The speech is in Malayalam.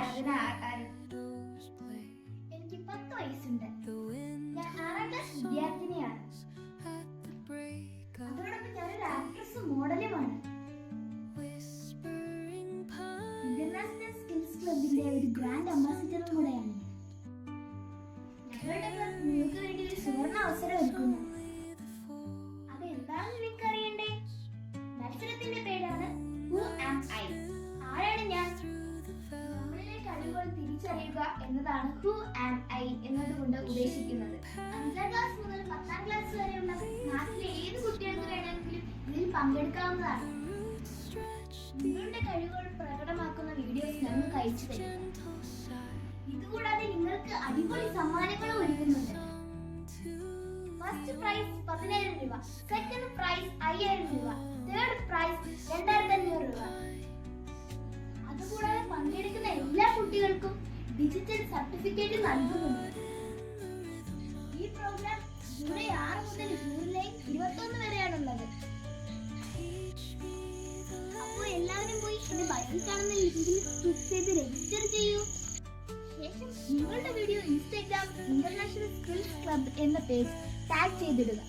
അതിനാകാരം. എനിക്ക് 10 വയസ്സുണ്ട്. ഞാൻ 6ാം ക്ലാസ് വിദ്യാർത്ഥിനിയാണ്. അതോടൊപ്പം ഞാനൊരു ആക്ട്രസും മോഡലുമാണ്. ഇന്റർനാഷണൽ സ്കിൽസ് ക്ലബിന്റെ ഒരു ഗ്രാൻഡ് അംബാസിഡറും കൂടെയാണ്. ഞങ്ങളുടെ ക്ലബ് നിങ്ങൾക്ക് വേണ്ടി ഒരു സുവർണ അവസരം ഒരുക്കുന്നു. അതെന്താണെന്ന് നിങ്ങൾക്ക് അറിയണ്ടേ? മത്സരത്തിന്റെ പേരാണ് ഹു ആം ഐ. ആരാണ് ഞാൻ? നമ്മളിലെ കഴിവുകൾ തിരിച്ചറിയുക എന്നതാണ് ഹു ആം ഐ എന്നതുകൊണ്ട് ഉദ്ദേശിക്കുന്നത്. 5ാം ക്ലാസ് മുതൽ 10ാം ക്ലാസ് വരെയുള്ള നാട്ടിലെ ഏത് കുട്ടികൾക്ക് വേണമെങ്കിലും ഇതിൽ പങ്കെടുക്കാവുന്നതാണ്. നിങ്ങളുടെ കഴിവുകൾ പ്രകടമാക്കുന്ന വീഡിയോസ് ഞങ്ങൾക്ക് അയച്ചു തരിക. ഇതുകൂടാതെ നിങ്ങൾക്ക് അടിപൊളി സമ്മാനങ്ങളും ഒരുക്കുന്നുണ്ട്. ഫസ്റ്റ് പ്രൈസ് 10,000 രൂപ, സെക്കൻഡ് പ്രൈസ് 5,000 രൂപ, തേർഡ് പ്രൈസ് 2,500 രൂപ. അതുകൂടാതെ പങ്കെടുക്കുന്ന എല്ലാ കുട്ടികൾക്കും ഡിജിറ്റൽ സർട്ടിഫിക്കറ്റ് നൽകുന്നുണ്ട്. ഈ പ്രോഗ്രാം ജൂലൈ 6 മുതൽ ജൂലൈ 21 വരെയാണുള്ളത്. അപ്പോൾ എല്ലാവരും പോയി എന്റെ ബയോയിൽ കാണുന്ന ലിങ്കിൽ ക്ലിക്ക് ചെയ്ത് രജിസ്റ്റർ ചെയ്യൂ. ശേഷം നിങ്ങളുടെ video Instagram international skills club എന്ന പേജ് ടാഗ് ചെയ്തിടുക.